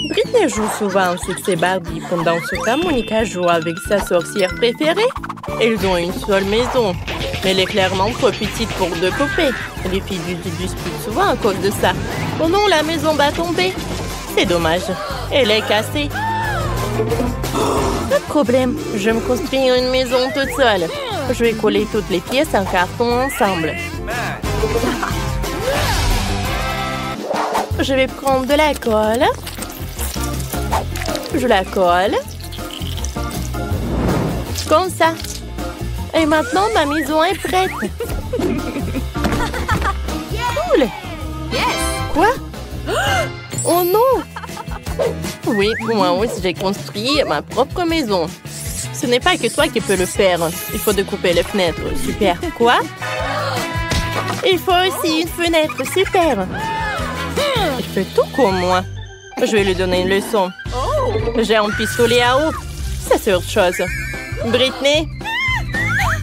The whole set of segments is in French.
Britney joue souvent au succès Barbie. Pendant ce temps, Monica joue avec sa sorcière préférée. Ils ont une seule maison, mais elle est clairement trop petite pour deux poupées. Les filles se disputent souvent à cause de ça. Oh non, la maison va tomber. C'est dommage. Elle est cassée. Pas de problème. Je vais me construire une maison toute seule. Je vais coller toutes les pièces en carton ensemble. Je vais prendre de la colle. Je la colle. Comme ça. Et maintenant, ma maison est prête. Cool. Quoi? Oh non! Oui, moi aussi, j'ai construit ma propre maison. Ce n'est pas que toi qui peux le faire. Il faut découper les fenêtres. Super. Quoi? Il faut aussi une fenêtre. Super. Il fait tout comme moi. Je vais lui donner une leçon. J'ai un pistolet à eau. Ça, c'est autre chose. Britney?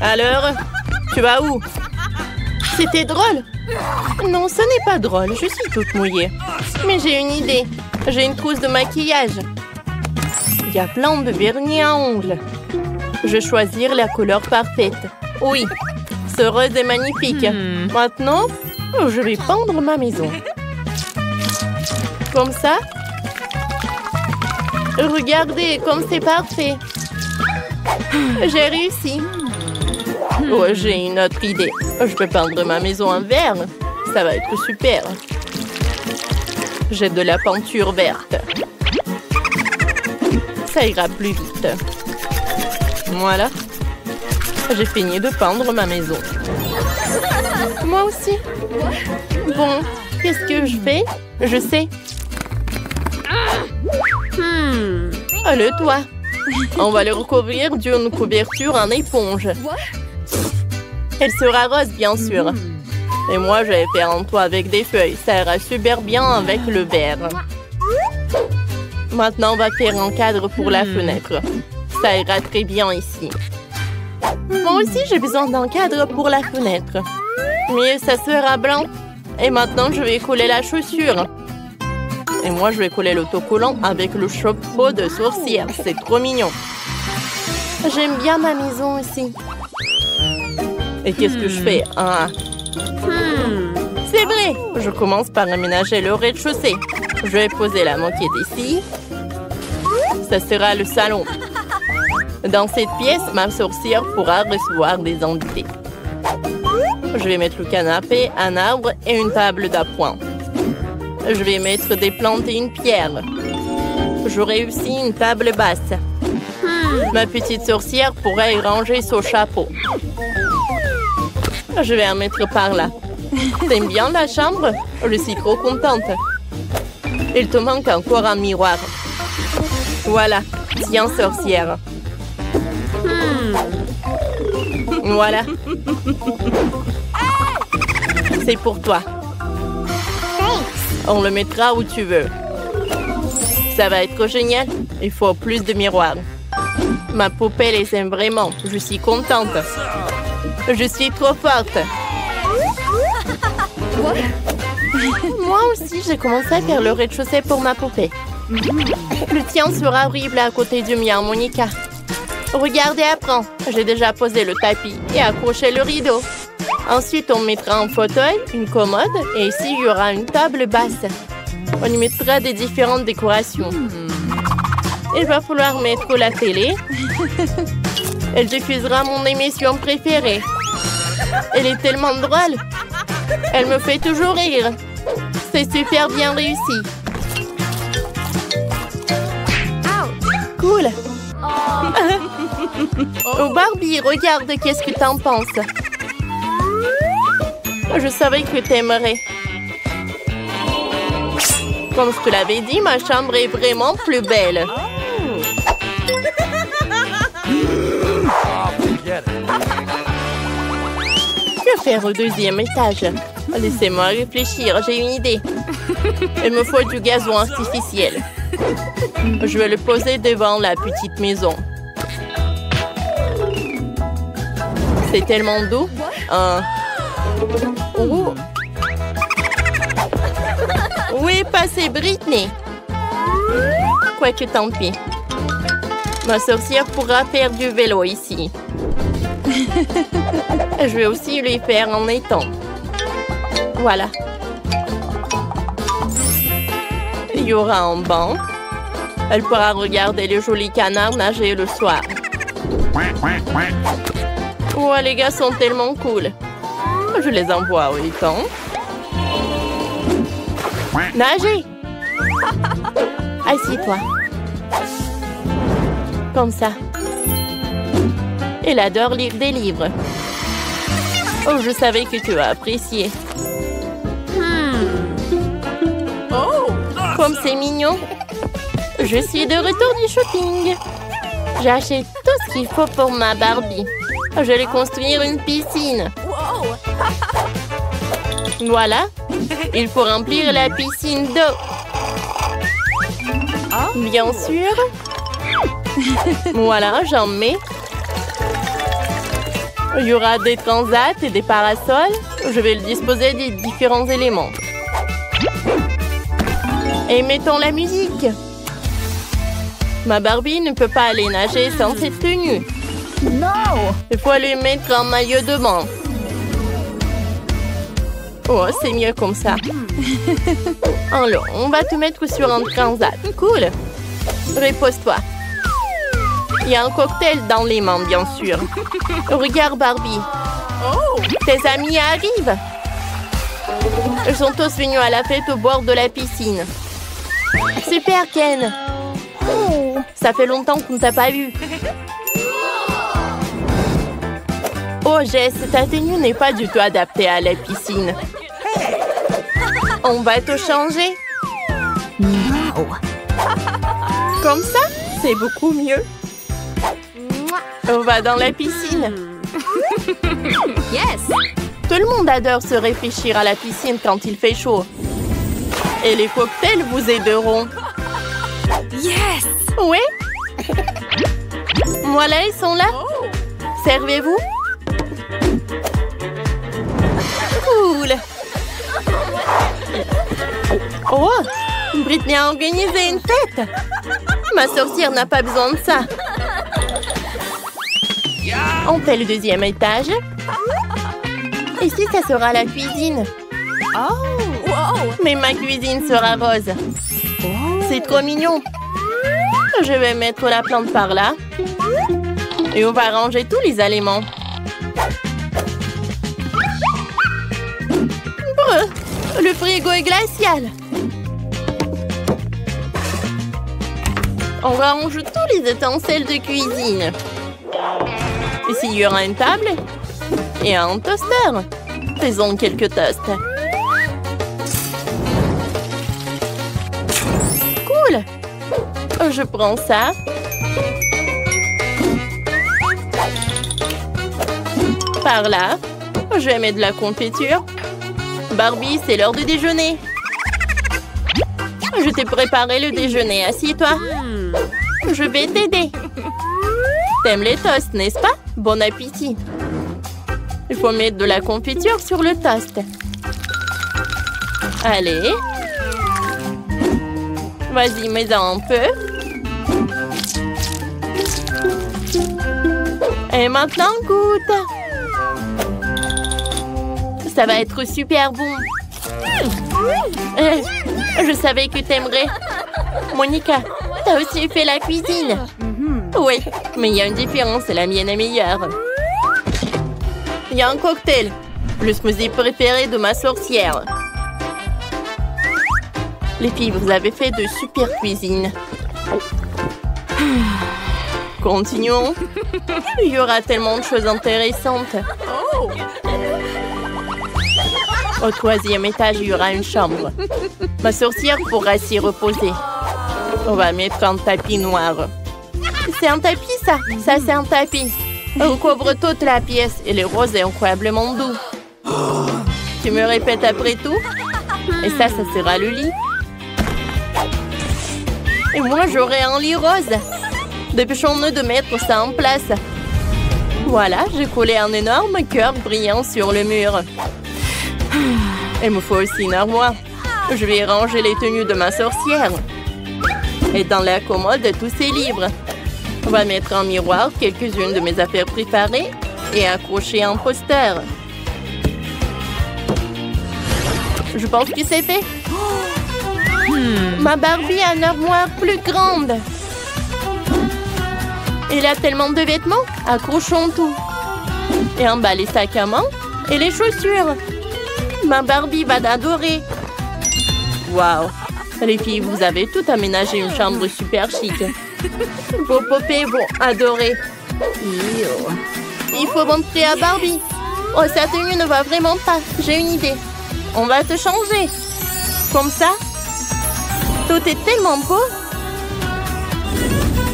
Alors? Tu vas où? C'était drôle. Non, ce n'est pas drôle. Je suis toute mouillée. Mais j'ai une idée. J'ai une trousse de maquillage. Il y a plein de vernis à ongles. Je vais choisir la couleur parfaite. Oui, ce rose est magnifique. Maintenant, je vais peindre ma maison. Comme ça. Regardez comme c'est parfait. J'ai réussi. Oh, j'ai une autre idée. Je peux peindre ma maison en vert. Ça va être super. J'ai de la peinture verte. Ça ira plus vite. Voilà. J'ai fini de peindre ma maison. Moi aussi. Bon, qu'est-ce que je fais? Je sais. Oh, le toit. On va le recouvrir d'une couverture en éponge. Elle sera rose, bien sûr. Et moi, je vais faire un toit avec des feuilles. Ça ira super bien avec le vert. Maintenant, on va faire un cadre pour la fenêtre. Ça ira très bien ici. Moi aussi, j'ai besoin d'un cadre pour la fenêtre. Mais ça sera blanc. Et maintenant, je vais coller la chaussure. Et moi, je vais coller l'autocollant avec le chapeau de sorcière. C'est trop mignon. J'aime bien ma maison aussi. Et qu'est-ce que je fais? C'est vrai. Je commence par aménager le rez-de-chaussée. Je vais poser la moquette ici. Ça sera le salon. Dans cette pièce, ma sorcière pourra recevoir des invités. Je vais mettre le canapé, un arbre et une table d'appoint. Je vais mettre des plantes et une pierre. J'aurai aussi une table basse. Ma petite sorcière pourra y ranger son chapeau. Je vais en mettre par là. T'aimes bien la chambre? Je suis trop contente. Il te manque encore un miroir. Voilà. Tiens, sorcière. Voilà. C'est pour toi. On le mettra où tu veux. Ça va être génial. Il faut plus de miroirs. Ma poupée les aime vraiment. Je suis contente. Je suis trop forte. Moi aussi, j'ai commencé à faire le rez-de-chaussée pour ma poupée. Le tien sera horrible à côté du mien, Monica. Regardez, apprends. J'ai déjà posé le tapis et accroché le rideau. Ensuite, on mettra un fauteuil, une commode et ici, il y aura une table basse. On y mettra des différentes décorations. Il va falloir mettre la télé. Elle diffusera mon émission préférée. Elle est tellement drôle. Elle me fait toujours rire. C'est super bien réussi. Cool. Oh Barbie, regarde, qu'est-ce que t'en penses? Je savais que t'aimerais. Comme je te l'avais dit, ma chambre est vraiment plus belle. Que faire au deuxième étage? Laissez-moi réfléchir, j'ai une idée. Il me faut du gazon artificiel. Je vais le poser devant la petite maison. C'est tellement doux. Où est passée Britney? Quoique tant pis. Ma sorcière pourra faire du vélo ici. Je vais aussi lui faire en étang. Voilà. Il y aura un banc. Elle pourra regarder les jolis canards nager le soir. Oh, les gars sont tellement cool. Je les envoie au étang. Nager! Assis-toi. Comme ça. Elle adore lire des livres. Oh, je savais que tu as apprécié. Oh, comme c'est mignon. Je suis de retour du shopping. J'ai acheté tout ce qu'il faut pour ma Barbie. Je vais construire une piscine. Voilà. Il faut remplir la piscine d'eau. Bien sûr. Voilà, j'en mets. Il y aura des transats et des parasols. Je vais le disposer des différents éléments. Et mettons la musique. Ma Barbie ne peut pas aller nager sans cette tenue. Non! Il faut lui mettre un maillot de bain. Oh, c'est mieux comme ça. Alors, on va te mettre sur un transat. Cool. Repose-toi. Il y a un cocktail dans les mains, bien sûr. Regarde, Barbie. Tes amis arrivent. Ils sont tous venus à la fête au bord de la piscine. Super, Ken. Ça fait longtemps qu'on ne t'a pas vu. Oh, Jess, ta tenue n'est pas du tout adaptée à la piscine. On va te changer. Non. Comme ça, c'est beaucoup mieux. On va dans la piscine. Yes! Tout le monde adore se réfléchir à la piscine quand il fait chaud. Et les cocktails vous aideront. Yes! Oui? Voilà, ils sont là. Servez-vous. Cool. Oh! Britney a organisé une fête. Ma sorcière n'a pas besoin de ça. On fait le deuxième étage. Ici, ça sera la cuisine. Oh! Mais ma cuisine sera rose. C'est trop mignon. Je vais mettre la plante par là. Et on va ranger tous les aliments. Brr, le frigo est glacial. On range tous les ustensiles de cuisine. Ici, il y aura une table et un toaster. Faisons quelques toasts. Cool. Je prends ça. Par là. Je vais mettre de la confiture. Barbie, c'est l'heure du déjeuner. Je t'ai préparé le déjeuner. Assieds-toi. Je vais t'aider. T'aimes les toasts, n'est-ce pas? Bon appétit. Il faut mettre de la confiture sur le toast. Allez. Vas-y, mets-en un peu. Et maintenant, goûte. Ça va être super bon. Je savais que t'aimerais. Monica, t'as aussi fait la cuisine. Oui, mais il y a une différence, la mienne est meilleure. Il y a un cocktail, le smoothie préféré de ma sorcière. Les filles, vous avez fait de super cuisine. Continuons. Il y aura tellement de choses intéressantes. Au troisième étage, il y aura une chambre. Ma sorcière pourra s'y reposer. On va mettre un tapis noir. C'est un tapis, ça? Ça, c'est un tapis. On couvre toute la pièce et le rose est incroyablement doux. Tu me répètes après tout? Et ça sera le lit. Et moi, j'aurai un lit rose. Dépêchons-nous de mettre ça en place. Voilà, j'ai collé un énorme cœur brillant sur le mur. Il me faut aussi une armoire. Je vais ranger les tenues de ma sorcière. Et dans la commode, tous ces livres. On va mettre en miroir quelques-unes de mes affaires préparées et accrocher un poster. Je pense que c'est fait. Ma Barbie a une armoire plus grande. Elle a tellement de vêtements. Accrochons tout. Et en bas, les sacs à main et les chaussures. Ma Barbie va adorer. Waouh! Les filles, vous avez tout aménagé une chambre super chic. Vos poupées vont adorer. Il faut montrer à Barbie. Oh, sa tenue ne va vraiment pas. J'ai une idée. On va te changer. Comme ça. Tout est tellement beau.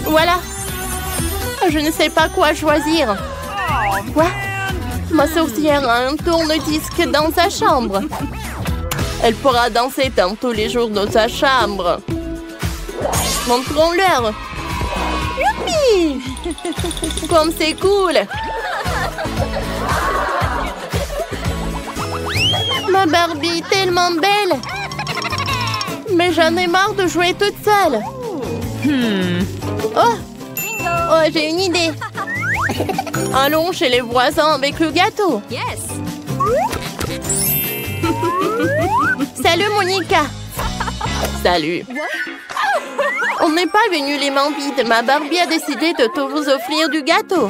Voilà. Je ne sais pas quoi choisir. Quoi? Ma sorcière a un tourne-disque dans sa chambre. Elle pourra danser dans tous les jours dans sa chambre. Montrons-leur. Youpi! Comme c'est cool! Ma Barbie est tellement belle! Mais j'en ai marre de jouer toute seule. Oh, j'ai une idée. Allons chez les voisins avec le gâteau. Yes. Salut Monica. Salut. On n'est pas venu les mains vides. Ma Barbie a décidé de te vous offrir du gâteau.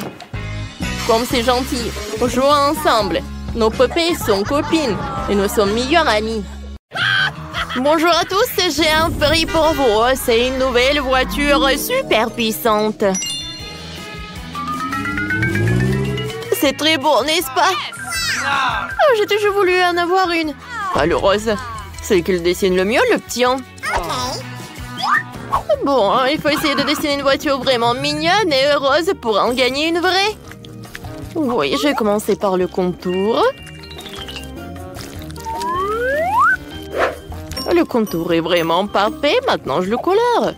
Comme c'est gentil. Jouons ensemble. Nos poupées sont copines et nous sommes meilleures amies. Bonjour à tous, j'ai un prix pour vous. C'est une nouvelle voiture super puissante. C'est très beau, n'est-ce pas? Oh, j'ai toujours voulu en avoir une. Ah, le rose. C'est qu'il dessine le mieux, le petit. Bon, il faut essayer de dessiner une voiture vraiment mignonne et heureuse pour en gagner une vraie. Oui, je vais commencer par le contour. Le contour est vraiment parfait. Maintenant, je le colore.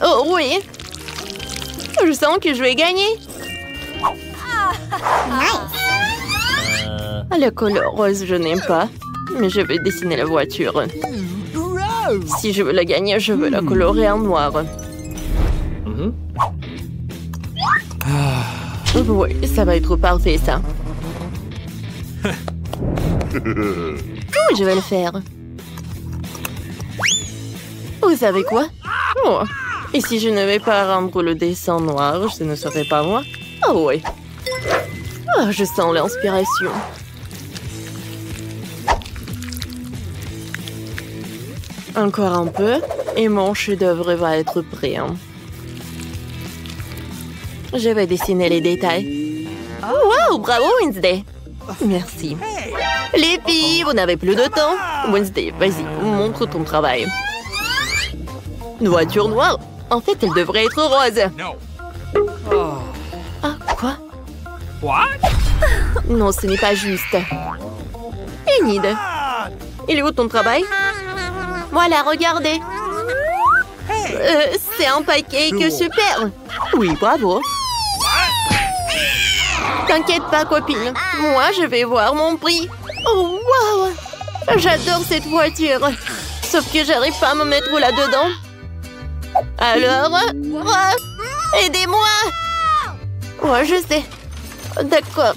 Oh oui. Je sens que je vais gagner. Le couleur rose, je n'aime pas. Mais je vais dessiner la voiture. Si je veux la gagner, je veux la colorer en noir. Oui, ça va être parfait, ça. Oui, je vais le faire. Vous savez quoi? Oh. Et si je ne vais pas rendre le dessin noir, ce ne serait pas moi? Oh oui. Oh, je sens l'inspiration. Encore un peu, et mon chef-d'œuvre va être prêt. Je vais dessiner les détails. Wow, bravo Wednesday. Merci. Les filles, vous n'avez plus de temps. Wednesday, vas-y, montre ton travail. Une voiture noire? En fait, elle devrait être rose. Ah, quoi? Non, ce n'est pas juste. Enid, il est où ton travail? Voilà, regardez. C'est un pancake super. Oui, bravo. T'inquiète pas, copine. Moi, je vais voir mon prix. Oh, wow! J'adore cette voiture. Sauf que j'arrive pas à me mettre là-dedans. Alors... aidez-moi! Ouais, je sais. D'accord.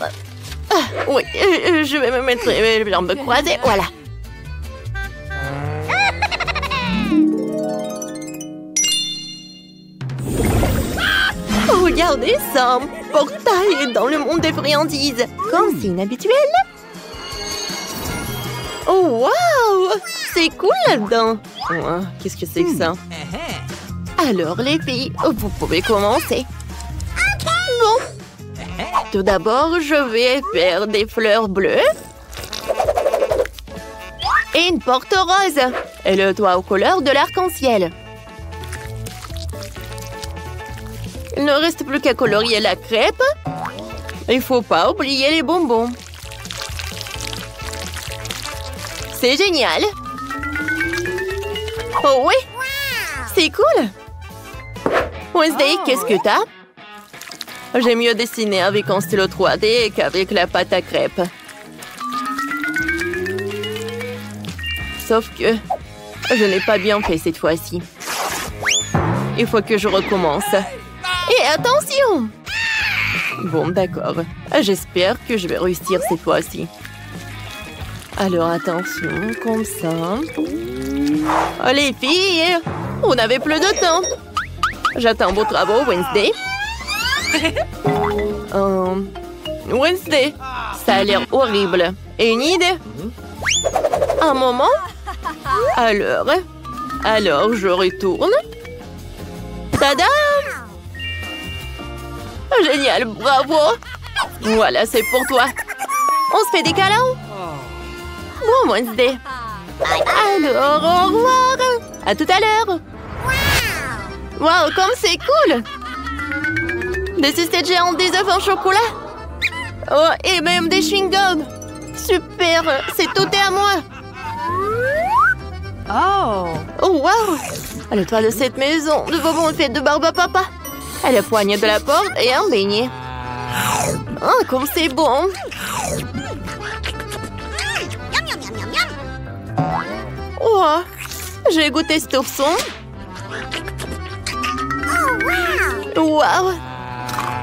Ah, oui, je vais me mettre les jambes croisées. Voilà. Regardez ça, un portail dans le monde des friandises. Comme c'est inhabituel. Oh, waouh! C'est cool là-dedans. Oh, qu'est-ce que c'est que ça? Alors, les filles, vous pouvez commencer. Bon. Tout d'abord, je vais faire des fleurs bleues. Et une porte rose. Et le toit aux couleurs de l'arc-en-ciel. Il ne reste plus qu'à colorier la crêpe. Il ne faut pas oublier les bonbons. C'est génial. Oh oui, c'est cool. Wednesday, qu'est-ce que t'as? J'aime mieux dessiner avec un stylo 3D qu'avec la pâte à crêpes. sauf que je n'ai pas bien fait cette fois-ci. Il faut que je recommence. Et attention! Bon, d'accord. J'espère que je vais réussir cette fois-ci. Alors, attention, comme ça. Oh, les filles, on n'avait plus de temps. J'attends vos travaux, Wednesday. Wednesday, ça a l'air horrible. Et une idée? Un moment? Alors, je retourne. Tada! Génial, bravo! Voilà, c'est pour toi. On se fait des câlins? Bon, Wednesday. Alors, au revoir. À tout à l'heure. Wow, comme c'est cool! Des sucettes géantes, des œufs en chocolat. Oh, et même des chewing-gums. Super, c'est tout est à moi. Oh, wow! Le toit de cette maison, de bonbons et fêtes de barbe à papa. Et le poignet de la porte et un beignet. Oh, comme c'est bon! Oh, j'ai goûté cet ourson. Wow!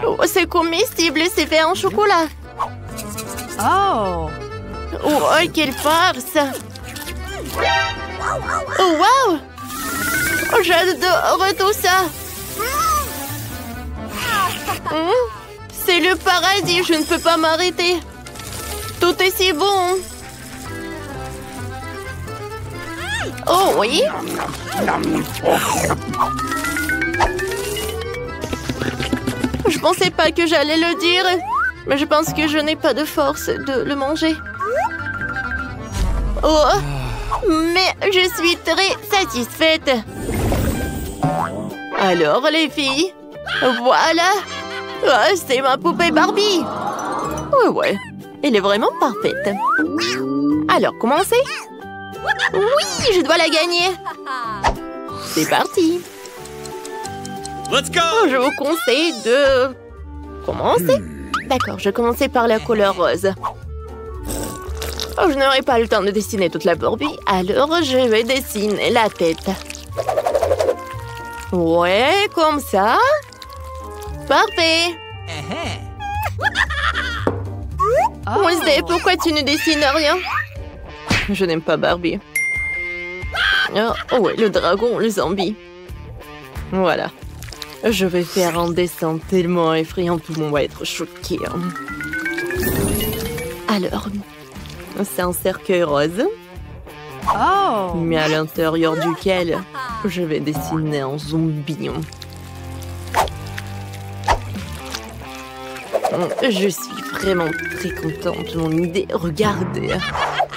Oh, c'est comestible, c'est fait en chocolat. Oh, quelle farce! Oh, wow! J'adore tout ça! C'est le paradis, je ne peux pas m'arrêter. Tout est si bon. Oh oui. Je pensais pas que j'allais le dire, mais je pense que je n'ai pas de force de le manger. Oh, mais je suis très satisfaite. Alors les filles, voilà. Oh, c'est ma poupée Barbie. Ouais, elle est vraiment parfaite. Alors, commencez. Oui, je dois la gagner. C'est parti. Let's go. Je vous conseille de commencer. D'accord, je vais commencer par la couleur rose. Oh, je n'aurai pas le temps de dessiner toute la Barbie, alors je vais dessiner la tête. Ouais, comme ça. Parfait. Wednesday, pourquoi tu ne dessines rien? Je n'aime pas Barbie. Oh ouais, le dragon, le zombie. Voilà. Je vais faire un dessin tellement effrayant, tout le monde va être choqué. Alors, c'est un cercueil rose. Mais à l'intérieur duquel je vais dessiner un zombie. Je suis vraiment très contente de mon idée. Regardez,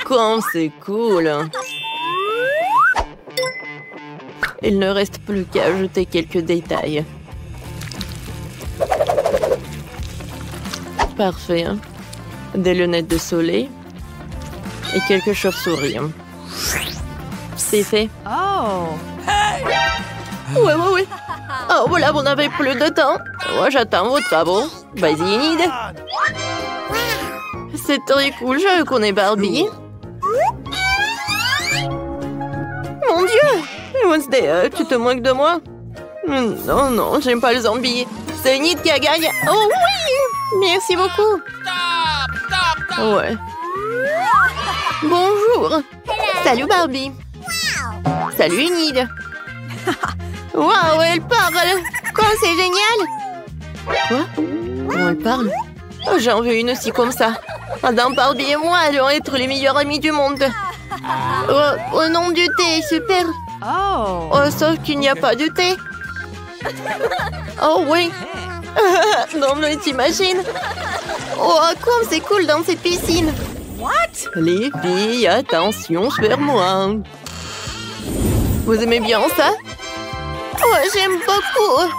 comme c'est cool. Il ne reste plus qu'à ajouter quelques détails. Parfait. Des lunettes de soleil et quelques chauves-souris. C'est fait. Ouais. Oh, voilà, vous n'avez plus de temps. Moi, j'attends vos travaux. Vas-y, Enid. C'est très cool, je connais Barbie. Mon Dieu! Wednesday, tu te moques de moi? Non, j'aime pas le zombie. C'est Enid qui a gagné. Oh oui! Merci beaucoup. Ouais. Bonjour. Salut Barbie. Salut Enid. Waouh, elle parle. Quoi, c'est génial. Quoi? Comment elle parle? Oh, j'en veux une aussi comme ça. Madame Barbie et moi allons être les meilleurs amis du monde. Oh, au nom du thé, super. Oh, sauf qu'il n'y a pas de thé. Oh oui. Non, mais t'imagines? Oh, comme c'est cool dans cette piscine. What? Les filles, attention sur moi. Vous aimez bien ça? Oh, j'aime beaucoup.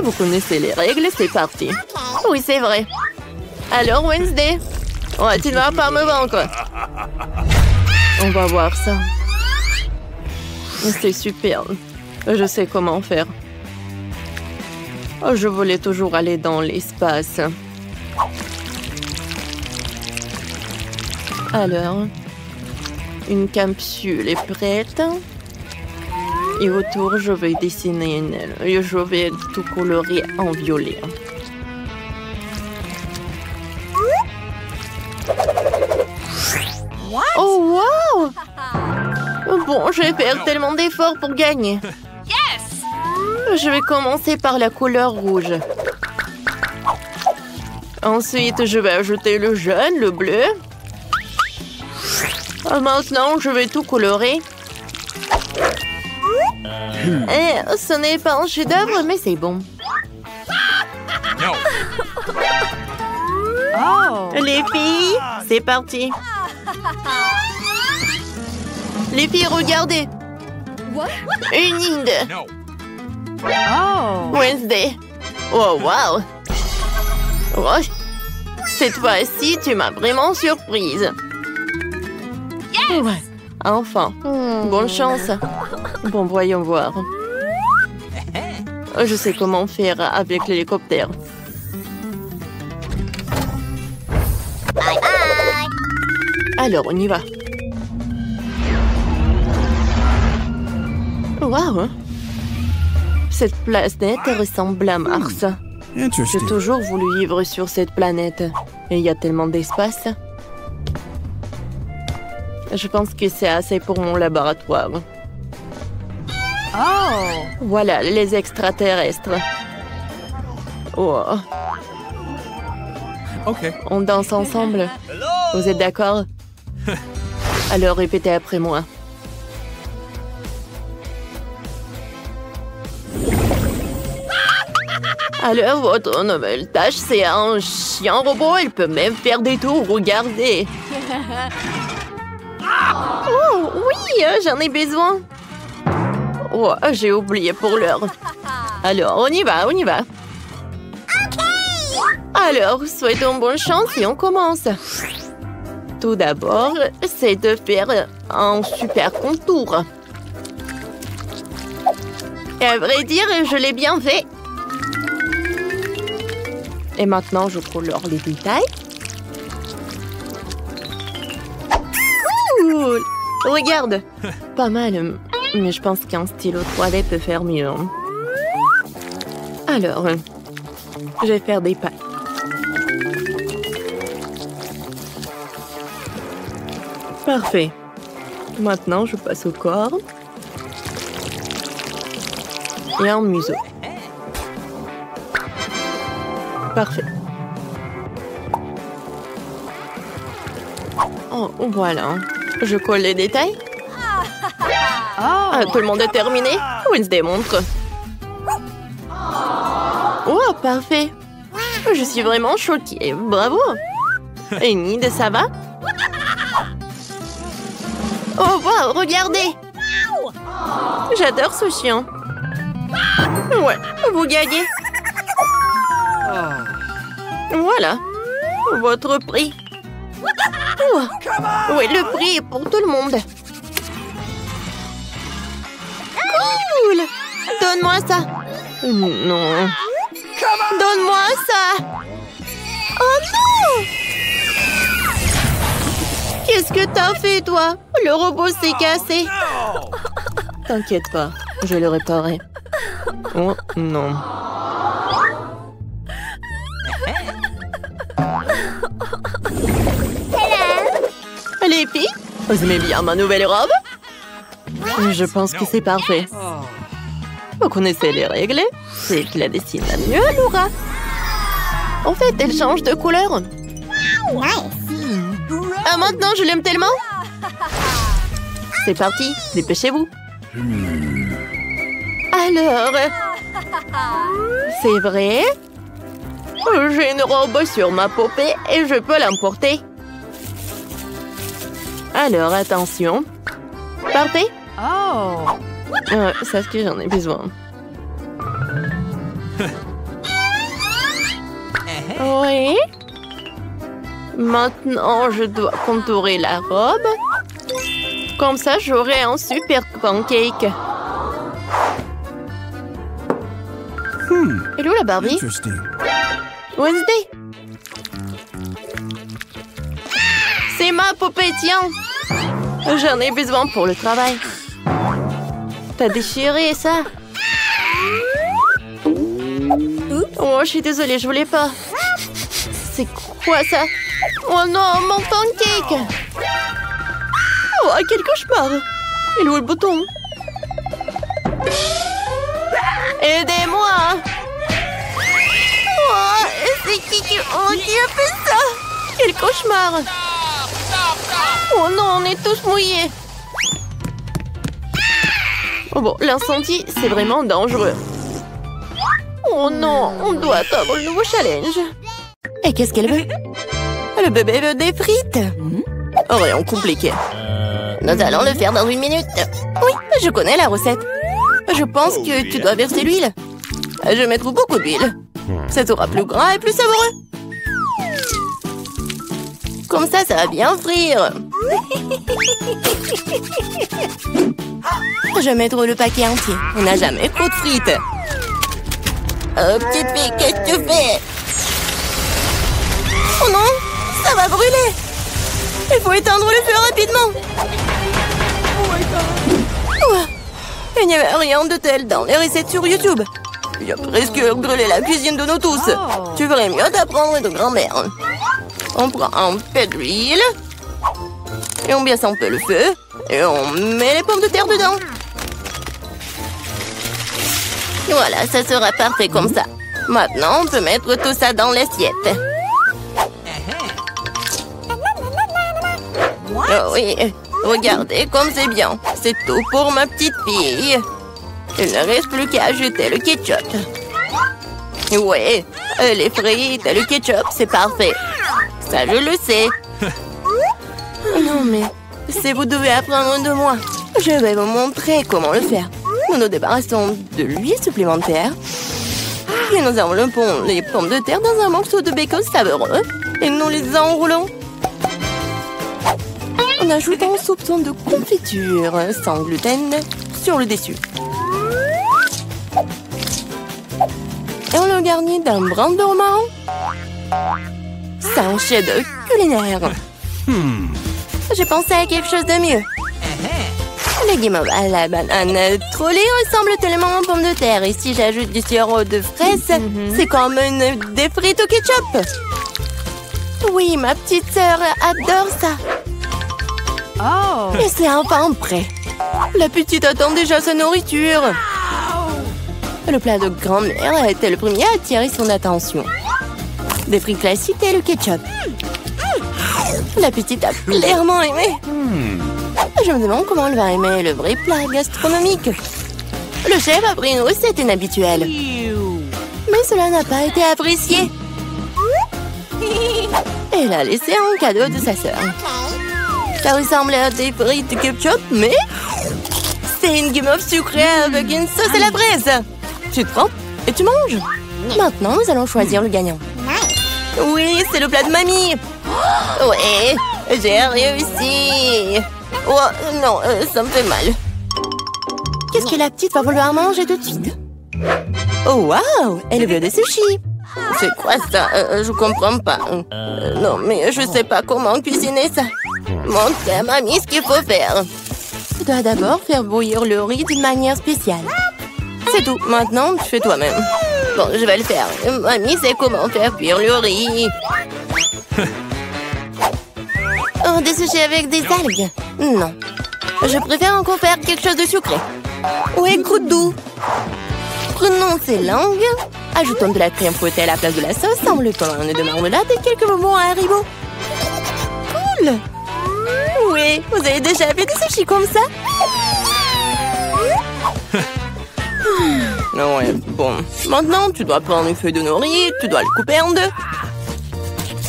Vous connaissez les règles, c'est parti. Oui, c'est vrai. Alors, Wednesday? Oh, tu ne vas pas me vaincre. On va voir ça. C'est super. Je sais comment faire. Oh, je voulais toujours aller dans l'espace. Alors, Une capsule est prête. Et autour, je vais dessiner une aile. Et je vais tout colorer en violet. Oh, wow! Bon, je vais faire tellement d'efforts pour gagner. Je vais commencer par la couleur rouge. Ensuite, je vais ajouter le jaune, le bleu. Maintenant, je vais tout colorer. Ce n'est pas un chef-d'œuvre, mais c'est bon. Les filles, c'est parti. Les filles, regardez. Une Inde. Wednesday. Oh, wow. Oh, cette fois-ci, tu m'as vraiment surprise. Ouais, enfin. Bonne chance. Bon, voyons voir. Je sais comment faire avec l'hélicoptère. Bye bye. Alors, on y va. Waouh! Cette planète ressemble à Mars. J'ai toujours voulu vivre sur cette planète. Et il y a tellement d'espace. Je pense que c'est assez pour mon laboratoire. Voilà, les extraterrestres. Oh. On danse ensemble. Vous êtes d'accord? Alors répétez après moi. Alors, votre nouvelle tâche, c'est un chien robot. Il peut même faire des tours. Regardez. Oh, oui, j'en ai besoin. Oh, j'ai oublié pour l'heure. Alors, on y va, on y va. Alors, souhaitons bonne chance et on commence. Tout d'abord, c'est de faire un super contour. Et à vrai dire, je l'ai bien fait. Et maintenant, je colore les détails. Cool! Regarde! Pas mal, mais je pense qu'un stylo 3D peut faire mieux. Alors, je vais faire des pailles. Parfait. Maintenant, je passe au corps. Et un museau. Parfait. Oh, voilà. Je colle les détails. Tout le monde est terminé? Wednesday montre. Oh, parfait. Je suis vraiment choquée. Bravo. Et Nid, ça va? Oh, wow, regardez. J'adore ce chien. Ouais, vous gagnez. Voilà, votre prix. Oh. Oui, le prix est pour tout le monde. Cool! Donne-moi ça. Non. Donne-moi ça. Oh non! Qu'est-ce que t'as fait, toi? Le robot s'est cassé. T'inquiète pas, je le réparerai. Oh non. Les filles, vous aimez bien ma nouvelle robe? Je pense que c'est parfait. Vous connaissez les règles? C'est qui la dessine la mieux, Laura. En fait, elle change de couleur. Ah, maintenant, je l'aime tellement. C'est parti, dépêchez-vous. Alors, c'est vrai? J'ai une robe sur ma poupée et je peux l'emporter. Alors, attention. Parfait. C'est ce que j'en ai besoin. Oui. Maintenant, je dois contourer la robe. Comme ça, j'aurai un super pancake. Hello, la Barbie. Wednesday. C'est ma poupée, tiens. J'en ai besoin pour le travail. T'as déchiré ça? Oh, je suis désolée, je voulais pas. C'est quoi ça? Oh non, mon pancake! Oh, quel cauchemar! Il est où le bouton? Aidez-moi! Oh, c'est qui a fait ça? Quel cauchemar! Oh non, on est tous mouillés! Oh bon, l'incendie, c'est vraiment dangereux. Oh non, on doit attendre le nouveau challenge. Et qu'est-ce qu'elle veut? Le bébé veut des frites. Rien compliqué. Nous allons le faire dans 1 minute. Oui, je connais la recette. Je pense que tu dois verser l'huile. Je vais mettre beaucoup d'huile. Ça sera plus gras et plus savoureux. Comme ça va bien frire. Je vais mettre le paquet entier. On n'a jamais trop de frites. Oh, petite fille, qu'est-ce que tu fais? Oh non, ça va brûler. Il faut éteindre le feu rapidement. Oh, il n'y avait rien de tel dans les recettes sur YouTube. Il a presque brûlé la cuisine de nous tous. Tu ferais mieux d'apprendre de grand-mère. On prend un peu d'huile. Et on baisse un peu le feu. Et on met les pommes de terre dedans. Voilà, ça sera parfait comme ça. Maintenant, on peut mettre tout ça dans l'assiette. Oh oui, regardez comme c'est bien. C'est tout pour ma petite fille. Il ne reste plus qu'à ajouter le ketchup. Ouais, les frites et le ketchup, c'est parfait. Ça, je le sais. Non, mais si vous devez apprendre de moi, je vais vous montrer comment le faire. Nous nous débarrassons de l'huile supplémentaire. Puis nous enveloppons les pommes de terre dans un morceau de bacon savoureux. Et nous les enroulons. On ajoute un soupçon de confiture sans gluten sur le dessus. Et on le garnit d'un brin de romarin. C'est un chef-d'œuvre culinaire. J'ai pensé à quelque chose de mieux. Les guimauves à la banane trolley ressemblent tellement aux pommes de terre. Et si j'ajoute du sirop de fraise, c'est comme des frites au ketchup. Oui, ma petite sœur adore ça. Oh! Et c'est enfin prêt. La petite attend déjà sa nourriture. Le plat de grand-mère a été le premier à attirer son attention. Des frites classiques et le ketchup. La petite a clairement aimé. Je me demande comment elle va aimer le vrai plat gastronomique. Le chef a pris une recette inhabituelle. Mais cela n'a pas été apprécié. Elle a laissé un cadeau de sa sœur. Ça ressemble à des frites de ketchup, mais c'est une guimauve sucrée avec une sauce à la fraise. Tu te prends et tu manges. Maintenant, nous allons choisir le gagnant. Oui, c'est le plat de mamie. Ouais, j'ai réussi. Oh, non, ça me fait mal. Qu'est-ce que la petite va vouloir manger tout de suite? Oh, waouh, elle veut des sushis. C'est quoi ça? Je comprends pas. Non, mais je sais pas comment cuisiner ça. Montre à mamie ce qu'il faut faire. Tu dois d'abord faire bouillir le riz d'une manière spéciale. C'est tout. Maintenant, tu fais toi-même. Bon, je vais le faire. Mamie sait comment faire cuire le riz. Oh, des sushis avec des algues? Non. Je préfère encore faire quelque chose de sucré. Ouais, croûte doux. Prenons ces langues. Ajoutons de la crème fouettée à la place de la sauce, enveloppons de marmelade et quelques bonbons à haribo. Cool! Oui, vous avez déjà fait des sushis comme ça? Ouais, bon. Maintenant, tu dois prendre une feuille de nori, tu dois le couper en deux.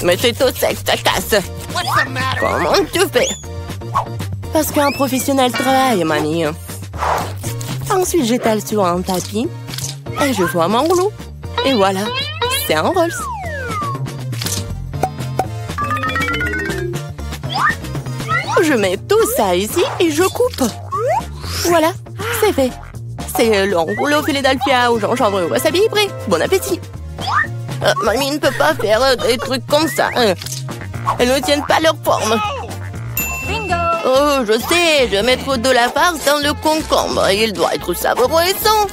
Mais c'est tout sec, ça casse. Comment tu fais? Parce qu'un professionnel travaille, mamie. Ensuite, j'étale sur un tapis et je forme un rouleau. Et voilà, c'est un Rolls. Je mets tout ça ici et je coupe. Voilà, c'est fait. C'est le rouleau Philadelphia au gingembre et au wasabi prêt. Bon appétit. Mamie ne peut pas faire des trucs comme ça. Elles ne tiennent pas leur forme. Bingo! Oh, je sais, je vais mettre de la farce dans le concombre. Il doit être savoureux et sain.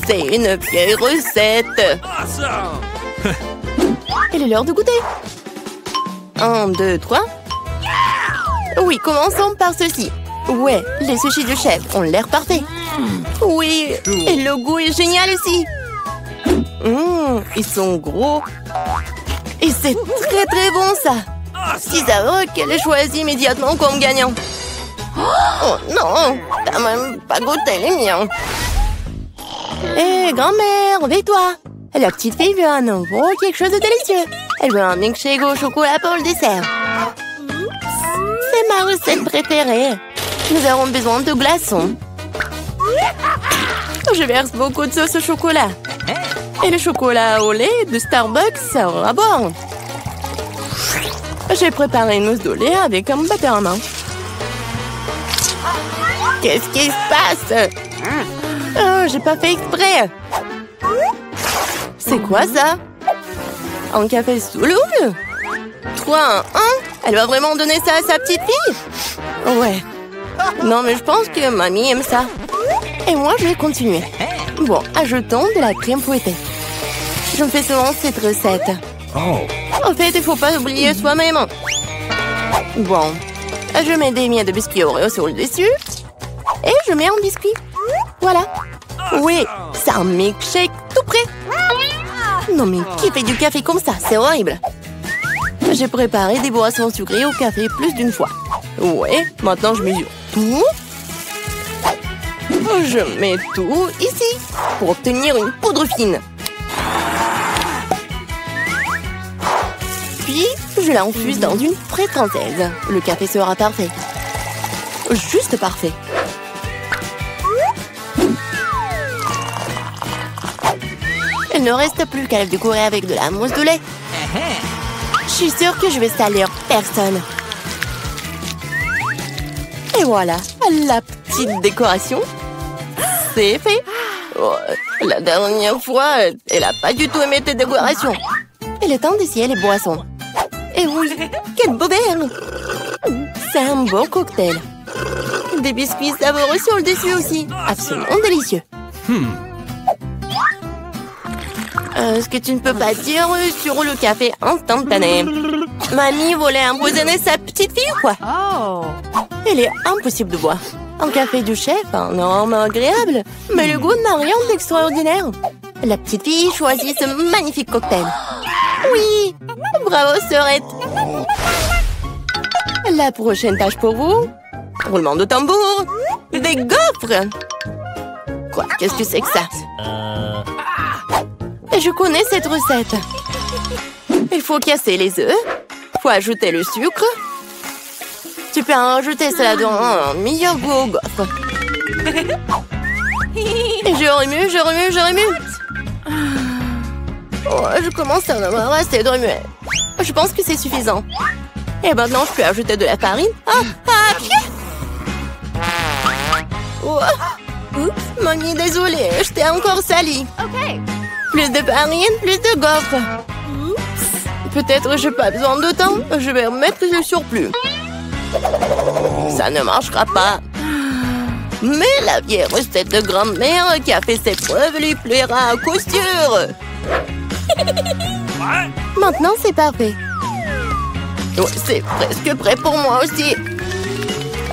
C'est une vieille recette. Awesome! Il est l'heure de goûter. 1, 2, 3. Oui, commençons par ceci. Ouais, les sushis du chef ont l'air parfaits. Oui, et le goût est génial aussi. Ils sont gros. Et c'est très très bon ça. Si savoureux qu'elle ait choisi immédiatement comme gagnant. Oh non, t'as même pas goûté les miens. Hé, grand-mère, réveille-toi. La petite fille veut un nouveau quelque chose de délicieux. Elle veut un milkshake au chocolat pour le dessert. C'est ma recette préférée. Nous aurons besoin de glaçons. Je verse beaucoup de sauce au chocolat. Et le chocolat au lait de Starbucks sera bon. J'ai préparé une mousse de lait avec un batteur à main. Qu'est-ce qui se passe? Oh, j'ai pas fait exprès. C'est quoi ça? Un café sous l'eau? 3, 1, 1? Elle va vraiment donner ça à sa petite fille? Ouais. Non, mais je pense que mamie aime ça. Et moi, je vais continuer. Bon, ajoutons de la crème fouettée. Je me fais souvent cette recette. En fait, il faut pas oublier soi-même. Bon, je mets des miettes de biscuits Oreo sur le dessus. Et je mets un biscuit. Voilà. Oui, c'est un milkshake tout prêt. Non mais qui fait du café comme ça? C'est horrible. J'ai préparé des boissons sucrées au café plus d'une fois. Ouais, maintenant je mesure tout. Je mets tout ici pour obtenir une poudre fine. Puis, je l'infuse dans une fraise française. Le café sera parfait. Juste parfait. Il ne reste plus qu'à le décorer avec de la mousse de lait. Je suis sûre que je vais salir personne. Et voilà, la petite décoration. C'est fait. Oh, la dernière fois, elle a pas du tout aimé tes décorations. Il est temps d'essayer les boissons. Et oui, quel beau verre! C'est un beau cocktail. Des biscuits savoureux sur le dessus aussi. Absolument délicieux. Ce que tu ne peux pas dire sur le café instantané. Mamie voulait empoisonner sa petite fille ou quoi? Oh. Il est impossible de boire. Un café du chef, un arôme agréable, mais le goût n'a rien d'extraordinaire. La petite fille choisit ce magnifique cocktail. Oui, bravo sœurette. La prochaine tâche pour vous, roulement de tambour, des gaufres. Quoi, qu'est-ce que c'est que ça? Je connais cette recette. Il faut casser les œufs, faut ajouter le sucre. Tu peux en rajouter ça dans un meilleur goût aux gaufres. Et je remue, je remue, je remue. Oh, je commence à en avoir assez de remuer. Je pense que c'est suffisant. Et maintenant, je peux ajouter de la farine. Oh. Oups, mamie, désolée, je t'ai encore sali. Okay. Plus de farine, plus de gaufres. Peut-être j'ai pas besoin de temps. Je vais remettre le surplus. Ça ne marchera pas. Mais la vieille recette de grand-mère qui a fait ses preuves lui plaira à coup sûr. Maintenant, c'est parfait. Oh, c'est presque prêt pour moi aussi.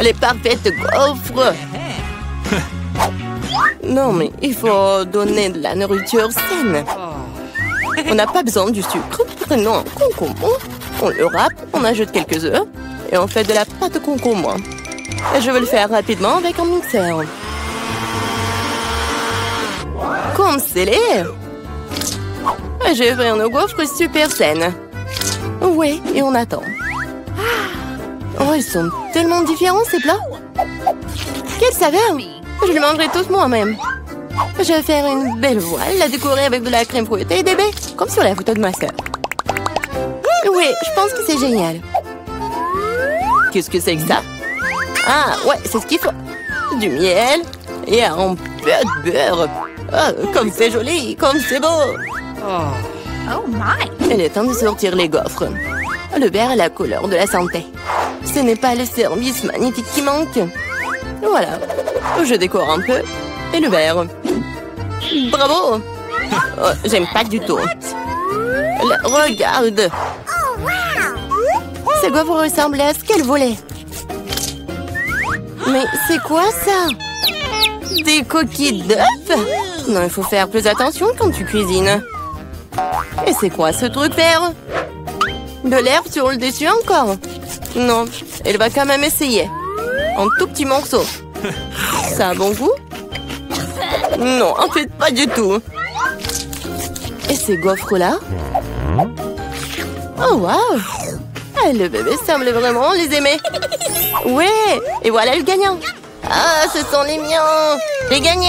Les parfaites gaufres. Non, mais il faut donner de la nourriture saine. On n'a pas besoin du sucre. Prenons un concombre. On le râpe, on ajoute quelques œufs et on fait de la pâte au concombre. Et je vais le faire rapidement avec un mixeur. Comme scellé. Je vais faire nos gaufres super saines. Oui, et on attend. Oh, ils sont tellement différents ces plats. Quelle saveur! Je les mangerai tous moi-même. Je vais faire une belle voile, la décorer avec de la crème fouettée et des baies, comme sur la photo de ma sœur. Oui, je pense que c'est génial. Qu'est-ce que c'est que ça? Ah, ouais, c'est ce qu'il faut. Du miel et un peu de beurre. Oh, comme c'est joli, comme c'est beau. Oh my. Il est temps de sortir les gaufres. Le vert est la couleur de la santé. Ce n'est pas le service magnifique qui manque. Voilà. Je décore un peu. Et le verre. Bravo! Oh, j'aime pas du tout. Regarde! Ces gaufres ressemblaient à ce qu'elle voulait. Mais c'est quoi ça? Des coquilles d'œufs? Non, il faut faire plus attention quand tu cuisines. Et c'est quoi ce truc vert? De l'herbe sur le dessus encore? Non, elle va quand même essayer. En tout petits morceaux. Ça a bon goût? Non, en fait, pas du tout. Et ces gaufres-là? Oh, waouh! Le bébé semble vraiment les aimer. Ouais! Et voilà le gagnant. Ah, ce sont les miens! J'ai gagné!